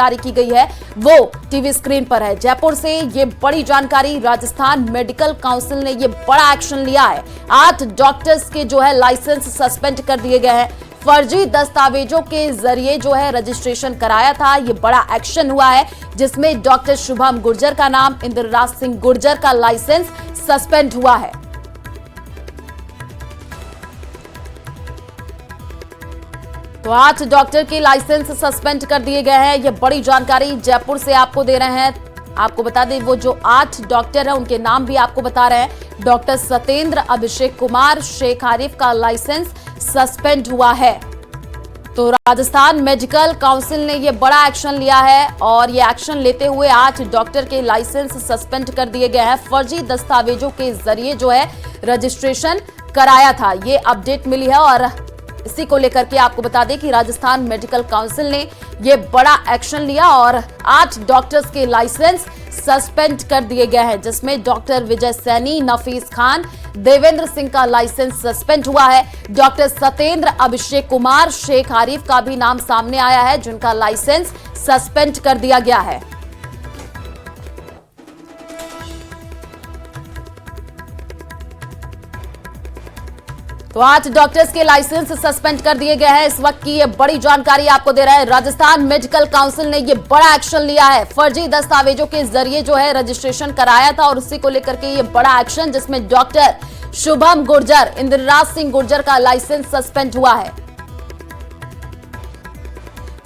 जारी की गई है वो टीवी स्क्रीन पर है। जयपुर से ये बड़ी जानकारी, राजस्थान मेडिकल काउंसिल ने ये बड़ा एक्शन लिया है। 8 डॉक्टर्स के जो है लाइसेंस सस्पेंड कर दिए गए हैं। फर्जी दस्तावेजों के जरिए जो है रजिस्ट्रेशन कराया था। ये बड़ा एक्शन हुआ है जिसमें डॉक्टर शुभम गुर्जर का नाम, इंद्रराज सिंह गुर्जर का लाइसेंस सस्पेंड हुआ है। तो 8 डॉक्टर के लाइसेंस सस्पेंड कर दिए गए हैं। ये बड़ी जानकारी जयपुर से आपको दे रहे हैं। आपको बता दें वो जो 8 डॉक्टर हैं उनके नाम भी आपको बता रहे हैं। डॉक्टर सतेंद्र अभिषेक कुमार शेख आरिफ का लाइसेंस सस्पेंड हुआ है। तो राजस्थान मेडिकल काउंसिल ने ये बड़ा एक्शन लिया है और ये एक्शन लेते हुए 8 डॉक्टर के लाइसेंस सस्पेंड कर दिए गए हैं। फर्जी दस्तावेजों के जरिए जो है रजिस्ट्रेशन कराया था, ये अपडेट मिली है। और इसी को लेकर के आपको बता दें कि राजस्थान मेडिकल काउंसिल ने ये बड़ा एक्शन लिया और 8 डॉक्टर्स के लाइसेंस सस्पेंड कर दिए गए हैं, जिसमें डॉक्टर विजय सैनी, नफीस खान, देवेंद्र सिंह का लाइसेंस सस्पेंड हुआ है। डॉक्टर सतेंद्र अभिषेक कुमार शेख आरिफ का भी नाम सामने आया है, जिनका लाइसेंस सस्पेंड कर दिया गया है। तो 8 डॉक्टर्स के लाइसेंस सस्पेंड कर दिए गए हैं। इस वक्त की ये बड़ी जानकारी आपको दे रहा है। राजस्थान मेडिकल काउंसिल ने ये बड़ा एक्शन लिया है। फर्जी दस्तावेजों के जरिए जो है रजिस्ट्रेशन कराया था और उसी को लेकर के ये बड़ा एक्शन, जिसमें डॉक्टर शुभम गुर्जर, इंद्रराज सिंह गुर्जर का लाइसेंस सस्पेंड हुआ है।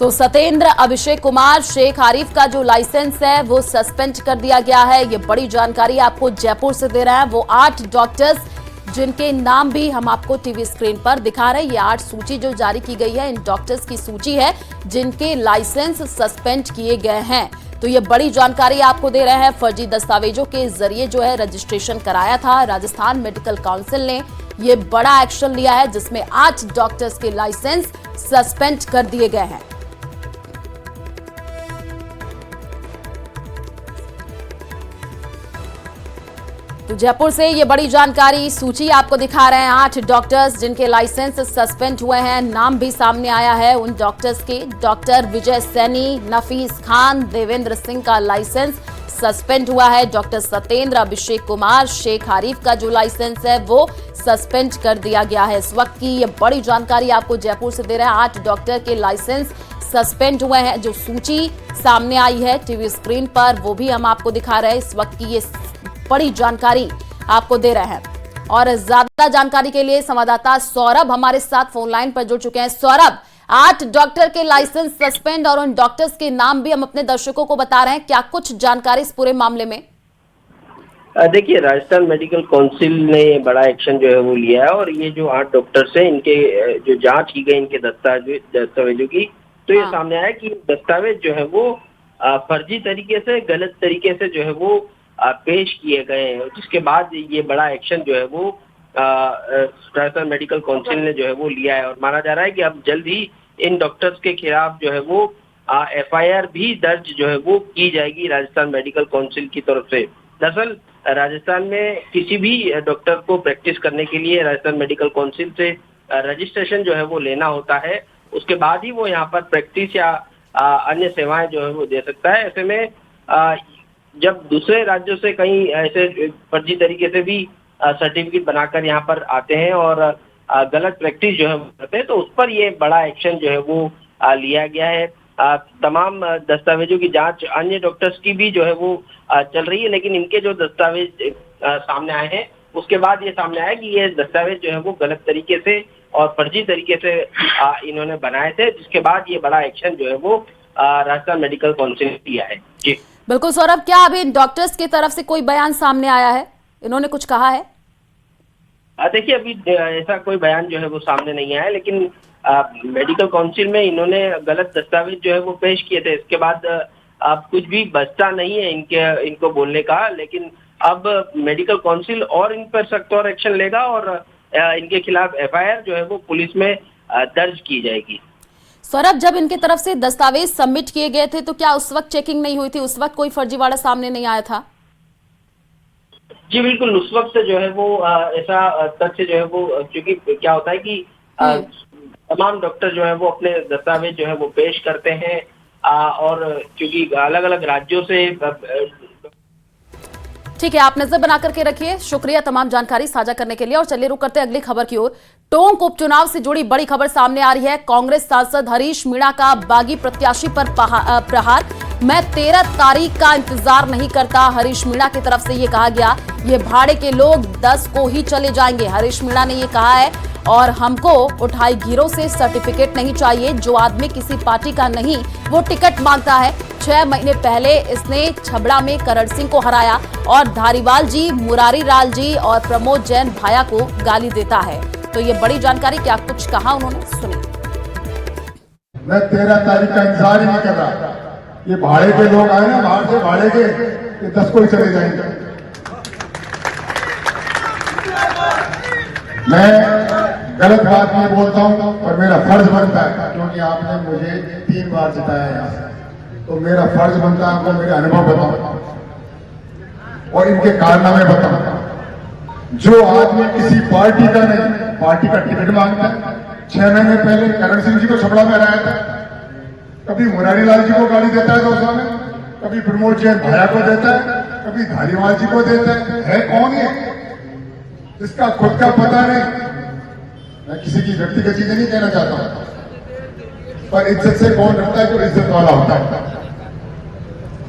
तो सतेंद्र अभिषेक कुमार शेख आरिफ का जो लाइसेंस है वो सस्पेंड कर दिया गया है। ये बड़ी जानकारी आपको जयपुर से दे रहे हैं वो 8 डॉक्टर्स, जिनके नाम भी हम आपको टीवी स्क्रीन पर दिखा रहे हैं। ये 8 सूची जो जारी की गई है, इन डॉक्टर्स की सूची है जिनके लाइसेंस सस्पेंड किए गए हैं। तो ये बड़ी जानकारी आपको दे रहे हैं। फर्जी दस्तावेजों के जरिए जो है रजिस्ट्रेशन कराया था। राजस्थान मेडिकल काउंसिल ने ये बड़ा एक्शन लिया है, जिसमें 8 डॉक्टर्स के लाइसेंस सस्पेंड कर दिए गए हैं। तो जयपुर से ये बड़ी जानकारी, सूची आपको दिखा रहे हैं। 8 डॉक्टर्स जिनके लाइसेंस सस्पेंड हुए हैं, नाम भी सामने आया है उन डॉक्टर्स के। डॉक्टर विजय सैनी, नफीस खान, देवेंद्र सिंह का लाइसेंस सस्पेंड हुआ है। डॉक्टर सतेंद्र अभिषेक कुमार शेख आरिफ का जो लाइसेंस है वो सस्पेंड कर दिया गया है। इस वक्त की ये बड़ी जानकारी आपको जयपुर से दे रहे हैं। 8 डॉक्टर के लाइसेंस सस्पेंड हुए हैं। जो सूची सामने आई है टीवी स्क्रीन पर वो भी हम आपको दिखा रहे हैं। इस वक्त की ये बड़ी जानकारी आपको दे रहे हैं। और ज्यादा जानकारी के लिए संवाददाता सौरभ हमारे साथ फोन लाइन पर जुड़ चुके हैं। सौरभ, 8 डॉक्टर के लाइसेंस सस्पेंड और उन डॉक्टर्स के नाम भी हम अपने दर्शकों को बता रहे हैं, क्या कुछ जानकारी इस पूरे मामले में? देखिए, राजस्थान मेडिकल काउंसिल ने बड़ा एक्शन जो है वो लिया है और ये जो 8 डॉक्टर्स हैं, इनके जो जांच की गई इनके दस्तावेजों की, तो ये सामने आया कि दस्तावेज जो है वो फर्जी तरीके से, गलत तरीके से जो है वो पेश किए गए हैं, जिसके बाद ये बड़ा एक्शन जो है वो राजस्थान मेडिकल काउंसिल ने जो है वो लिया है। और माना जा रहा है कि अब जल्द ही इन डॉक्टर्स के खिलाफ जो है वो FIR भी दर्ज जो है वो की जाएगी राजस्थान मेडिकल काउंसिल की तरफ से। दरअसल राजस्थान में किसी भी डॉक्टर को प्रैक्टिस करने के लिए राजस्थान मेडिकल काउंसिल से रजिस्ट्रेशन जो है वो लेना होता है। उसके बाद ही वो यहाँ पर प्रैक्टिस या अन्य सेवाएं जो है वो दे सकता है। ऐसे में जब दूसरे राज्यों से कहीं ऐसे फर्जी तरीके से भी सर्टिफिकेट बनाकर यहाँ पर आते हैं और गलत प्रैक्टिस जो है करते हैं, तो उस पर ये बड़ा एक्शन जो है वो लिया गया है। तमाम दस्तावेजों की जांच अन्य डॉक्टर्स की भी जो है वो चल रही है, लेकिन इनके जो दस्तावेज सामने आए हैं उसके बाद ये सामने आया कि ये दस्तावेज जो है वो गलत तरीके से और फर्जी तरीके से इन्होंने बनाए थे, जिसके बाद ये बड़ा एक्शन जो है वो राजस्थान मेडिकल काउंसिल ने लिया है। जी बिल्कुल सौरभ, क्या अभी डॉक्टर्स की तरफ से कोई बयान सामने आया है? इन्होंने कुछ कहा है? देखिए, अभी ऐसा कोई बयान जो है वो सामने नहीं आया, लेकिन मेडिकल काउंसिल में इन्होंने गलत दस्तावेज जो है वो पेश किए थे। इसके बाद अब कुछ भी बचता नहीं है इनको बोलने का, लेकिन अब मेडिकल काउंसिल और इन पर सख्त और एक्शन लेगा और इनके खिलाफ FIR जो है वो पुलिस में दर्ज की जाएगी। सौरभ, जब इनके तरफ से दस्तावेज सबमिट किए गए थे तो क्या उस वक्त चेकिंग नहीं हुई थी? उस वक्त कोई फर्जीवाड़ा सामने नहीं आया था? जी बिल्कुल, उस वक्त जो है वो ऐसा तथ्य जो है वो, क्योंकि क्या होता है कि तमाम डॉक्टर जो है वो अपने दस्तावेज जो है वो पेश करते हैं और क्योंकि अलग अलग राज्यों से ठीक है, आप नजर बना करके रखिए। शुक्रिया तमाम जानकारी साझा करने के लिए। और चलिए रुक करते हैं अगली खबर की ओर। टोंक उपचुनाव से जुड़ी बड़ी खबर सामने आ रही है। कांग्रेस सांसद हरीश मीणा का बागी प्रत्याशी पर प्रहार। मैं 13 तारीख का इंतजार नहीं करता, हरीश मीणा की तरफ से ये कहा गया। ये भाड़े के लोग 10 को ही चले जाएंगे, हरीश मीणा ने ये कहा है। और हमको उठाई गिरोह से सर्टिफिकेट नहीं चाहिए। जो आदमी किसी पार्टी का नहीं वो टिकट मांगता है। 6 महीने पहले इसने छबड़ा में करण सिंह को हराया और धारीवाल जी, मुरारी लाल जी और प्रमोद जैन भाया को गाली देता है। तो ये बड़ी जानकारी, क्या कुछ कहा उन्होंने, सुनिए। मैं 13 तारीख का इंतजार ही नहीं कर रहा। ये भाड़े के लोग आए ना बाहर से, भाड़े के, ये 10 को ही चले जाएंगे। मैं गलत बात नहीं बोलता हूं, पर मेरा फर्ज बनता है, क्योंकि आपने मुझे 3 बार जिताया यहाँ से, तो मेरा फर्ज बनता है आपको मेरे अनुभव बताऊं और इनके कारनामे बताऊं। जो आदमी किसी पार्टी का नहीं, पार्टी का टिकट मांगता है। 6 महीने पहले करण सिंह जी को छबड़ा में हराया था, कभी मुरारी लाल जी को गाली देता है दौसा में, कभी प्रमोद जैन भाया को देता है, कभी धारीवाल जी को देता है कौन है जिसका खुद का पता नहीं। मैं किसी की व्यक्तिगत चीजें नहीं कहना चाहता हूं, पर इज्जत से कौन रखता है जो इज्जत वाला होता है,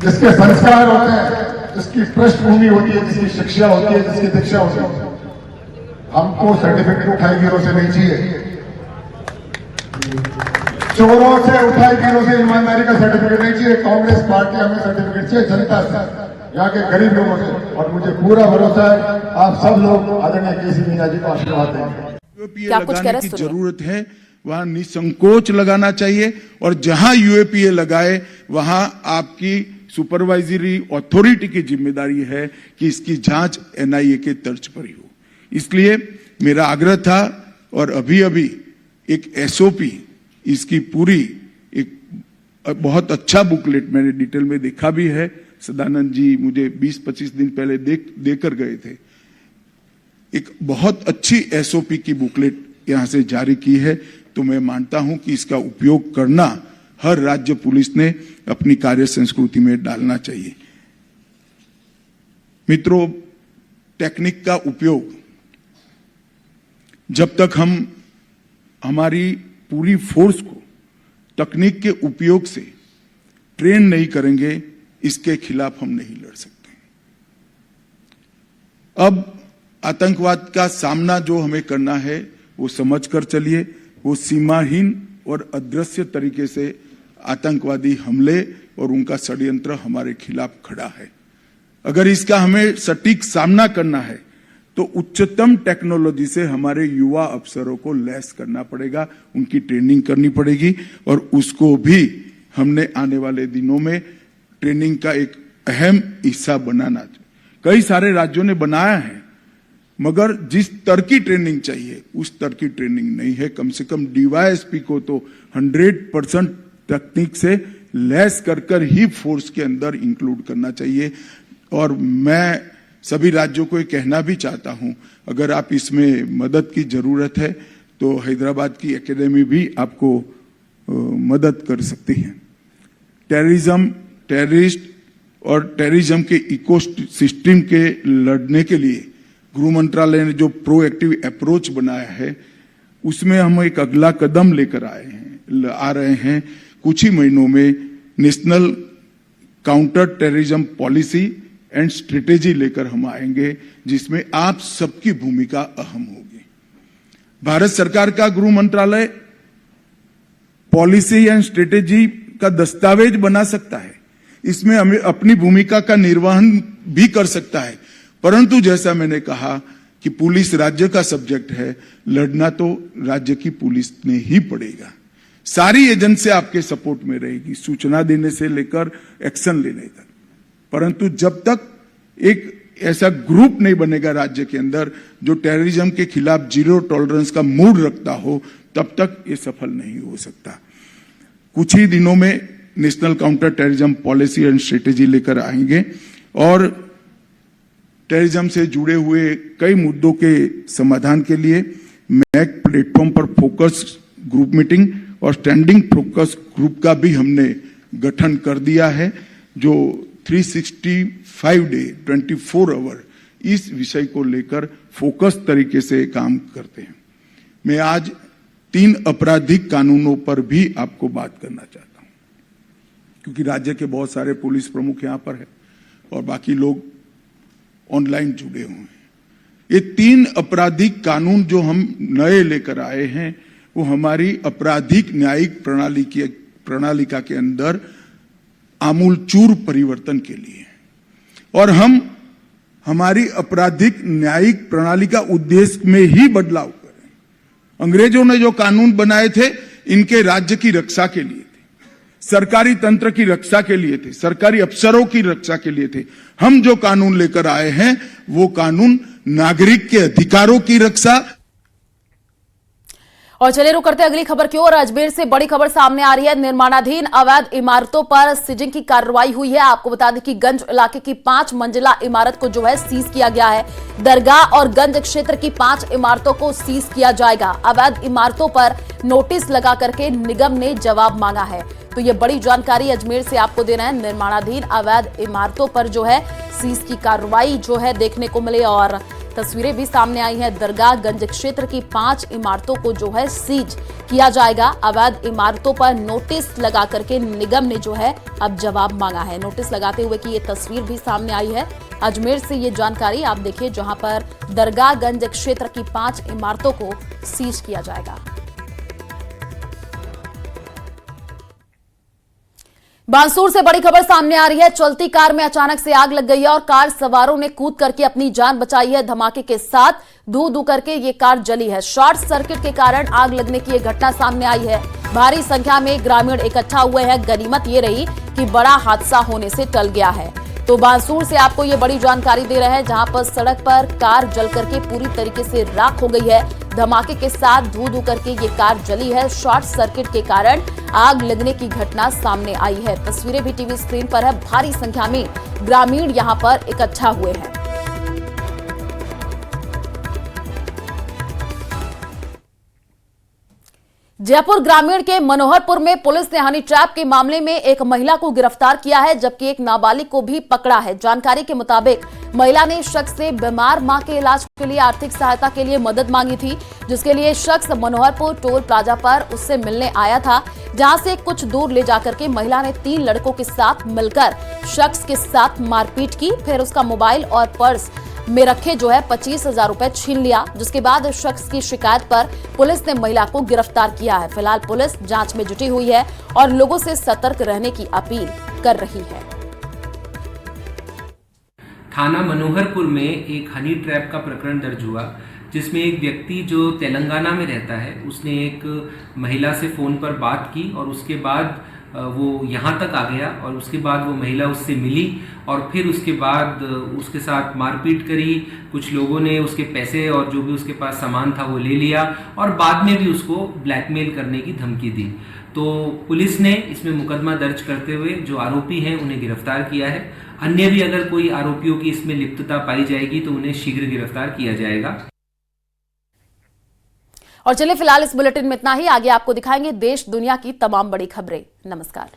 जिसके संस्कार होते हैं, जिसकी पृष्ठभूमि होती है, जिसकी शिक्षा होती है, जिसकी दीक्षा होती है। हमको सर्टिफिकेट उठाई गिरोह से नहीं चाहिए, चोरों से उठाई गिरोह से ईमानदारी का सर्टिफिकेट नहीं चाहिए। कांग्रेस पार्टी हमें सर्टिफिकेट चाहिए जनता से, यहाँ के गरीब लोगों से। और मुझे पूरा भरोसा है आप सब लोग आदरणीय केसी मीणा जी को आशीर्वाद देंगे। क्या कुछ कह रहे की जरूरत है, वहां निसंकोच लगाना चाहिए। और जहां यूएपीए लगाए वहां आपकी सुपरवाइजरी अथॉरिटी की जिम्मेदारी है कि इसकी जांच एनआईए के तर्ज पर ही हो। इसलिए मेरा आग्रह था, और अभी अभी एक एसओपी, इसकी पूरी एक बहुत अच्छा बुकलेट मैंने डिटेल में देखा भी है। सदानंद जी मुझे 20-25 दिन पहले देकर गए थे। एक बहुत अच्छी एसओपी की बुकलेट यहां से जारी की है। तो मैं मानता हूं कि इसका उपयोग करना हर राज्य पुलिस ने अपनी कार्य संस्कृति में डालना चाहिए। मित्रों, टेक्निक का उपयोग जब तक हम हमारी पूरी फोर्स को तकनीक के उपयोग से ट्रेन नहीं करेंगे, इसके खिलाफ हम नहीं लड़ सकते। अब आतंकवाद का सामना जो हमें करना है वो समझकर चलिए। वो सीमाहीन और अदृश्य तरीके से आतंकवादी हमले और उनका षड्यंत्र हमारे खिलाफ खड़ा है। अगर इसका हमें सटीक सामना करना है तो उच्चतम टेक्नोलॉजी से हमारे युवा अफसरों को लैस करना पड़ेगा, उनकी ट्रेनिंग करनी पड़ेगी। और उसको भी हमने आने वाले दिनों में ट्रेनिंग का एक अहम हिस्सा बनाना चाहिए। कई सारे राज्यों ने बनाया है, मगर जिस स्तर की ट्रेनिंग चाहिए उस स्तर की ट्रेनिंग नहीं है। कम से कम डीवाईएसपी को तो 100% तकनीक से लैस कर ही फोर्स के अंदर इंक्लूड करना चाहिए। और मैं सभी राज्यों को ये कहना भी चाहता हूं, अगर आप इसमें मदद की जरूरत है तो हैदराबाद की एकेडमी भी आपको मदद कर सकती है। टेररिज्म, टेररिस्ट और टेररिज्म के इकोसिस्टम के लड़ने के लिए गृह मंत्रालय ने जो प्रोएक्टिव अप्रोच बनाया है, उसमें हम एक अगला कदम लेकर आ रहे हैं। कुछ ही महीनों में national counter terrorism policy and strategy लेकर हम आएंगे, जिसमें आप सबकी भूमिका अहम होगी। भारत सरकार का गृह मंत्रालय पॉलिसी एंड स्ट्रेटेजी का दस्तावेज बना सकता है, इसमें हमें अपनी भूमिका का निर्वहन भी कर सकता है। परंतु जैसा मैंने कहा कि पुलिस राज्य का सब्जेक्ट है, लड़ना तो राज्य की पुलिस ने ही पड़ेगा। सारी एजेंसी आपके सपोर्ट में रहेगी, सूचना देने से लेकर एक्शन लेने तक। परंतु जब तक एक ऐसा ग्रुप नहीं बनेगा राज्य के अंदर जो टेररिज्म के खिलाफ जीरो टॉलरेंस का मूड रखता हो, तब तक ये सफल नहीं हो सकता। कुछ ही दिनों में national counter terrorism policy and strategy लेकर आएंगे और टेररिज्म से जुड़े हुए कई मुद्दों के समाधान के लिए मैक प्लेटफॉर्म पर फोकस ग्रुप मीटिंग और स्टैंडिंग फोकस ग्रुप का भी हमने गठन कर दिया है, जो 365 डे 24 आवर इस विषय को लेकर फोकस तरीके से काम करते हैं। मैं आज 3 आपराधिक कानूनों पर भी आपको बात करना चाहता हूं, क्योंकि राज्य के बहुत सारे पुलिस प्रमुख यहां पर है और बाकी लोग ऑनलाइन जुड़े हुए हैं। ये 3 आपराधिक कानून जो हम नए लेकर आए हैं, वो हमारी आपराधिक न्यायिक प्रणालिका के अंदर आमूलचूर परिवर्तन के लिए, और हम हमारी आपराधिक न्यायिक प्रणाली का उद्देश्य में ही बदलाव करें। अंग्रेजों ने जो कानून बनाए थे, इनके राज्य की रक्षा के लिए थे, सरकारी तंत्र की रक्षा के लिए थे, सरकारी अफसरों की रक्षा के लिए थे। हम जो कानून लेकर आए हैं, वो कानून नागरिक के अधिकारों की रक्षा। और चलिए रुक करते अगली खबर की ओर। अजमेर से बड़ी खबर सामने आ रही है। निर्माणाधीन अवैध इमारतों पर सीजिंग की कार्रवाई हुई है। आपको बता दें कि गंज इलाके की 5 मंजिला इमारत को जो है सीज किया गया है। दरगाह और गंज क्षेत्र की 5 इमारतों को सीज किया जाएगा। अवैध इमारतों पर नोटिस लगा करके निगम ने जवाब मांगा है। तो ये बड़ी जानकारी अजमेर से आपको दे रहे हैं। निर्माणाधीन अवैध इमारतों पर जो है सीज की कार्रवाई जो है देखने को मिले, और तस्वीरें भी सामने आई हैं। दरगाह गंज क्षेत्र की 5 इमारतों को जो है सीज किया जाएगा। अवैध इमारतों पर नोटिस लगा करके निगम ने जो है अब जवाब मांगा है। नोटिस लगाते हुए की ये तस्वीर भी सामने आई है। अजमेर से ये जानकारी आप देखिए, जहां पर दरगाह गंज क्षेत्र की 5 इमारतों को सीज किया जाएगा। बांसुर से बड़ी खबर सामने आ रही है। चलती कार में अचानक से आग लग गई है और कार सवारों ने कूद करके अपनी जान बचाई है। धमाके के साथ धू धू करके ये कार जली है। शॉर्ट सर्किट के कारण आग लगने की यह घटना सामने आई है। भारी संख्या में ग्रामीण इकट्ठा हुए हैं। गनीमत ये रही कि बड़ा हादसा होने से टल गया है। तो बांसुर से आपको ये बड़ी जानकारी दे रहे हैं, जहां पर सड़क पर कार जल करके पूरी तरीके से राख हो गई है। धमाके के साथ धू धू करके ये कार जली है। शॉर्ट सर्किट के कारण आग लगने की घटना सामने आई है। तस्वीरें भी टीवी स्क्रीन पर है। भारी संख्या में ग्रामीण यहां पर इकट्ठा हुए हैं। जयपुर ग्रामीण के मनोहरपुर में पुलिस ने हनी ट्रैप के मामले में एक महिला को गिरफ्तार किया है, जबकि एक नाबालिग को भी पकड़ा है। जानकारी के मुताबिक महिला ने शख्स से बीमार मां के इलाज के लिए आर्थिक सहायता के लिए मदद मांगी थी, जिसके लिए शख्स मनोहरपुर टोल प्लाजा पर उससे मिलने आया था, जहां से कुछ दूर ले जाकर के महिला ने 3 लड़कों के साथ मिलकर शख्स के साथ मारपीट की। फिर उसका मोबाइल और पर्स में रखे जो है 25,000 रुपए छीन लिया, जिसके बाद शख्स की शिकायत पर पुलिस ने महिला को गिरफ्तार किया है। फिलहाल पुलिस जांच में जुटी हुई है और लोगों से सतर्क रहने की अपील कर रही है। थाना मनोहरपुर में एक हनी ट्रैप का प्रकरण दर्ज हुआ, जिसमें एक व्यक्ति जो तेलंगाना में रहता है, उसने एक महिला से फोन पर बात की और उसके बाद वो यहाँ तक आ गया और उसके बाद वो महिला उससे मिली और फिर उसके बाद उसके साथ मारपीट करी। कुछ लोगों ने उसके पैसे और जो भी उसके पास सामान था वो ले लिया और बाद में भी उसको ब्लैकमेल करने की धमकी दी। तो पुलिस ने इसमें मुकदमा दर्ज करते हुए जो आरोपी हैं उन्हें गिरफ्तार किया है। अन्य भी अगर कोई आरोपियों की इसमें लिप्तता पाई जाएगी तो उन्हें शीघ्र गिरफ्तार किया जाएगा। और चलिए फिलहाल इस बुलेटिन में इतना ही। आगे आपको दिखाएंगे देश दुनिया की तमाम बड़ी खबरें। नमस्कार।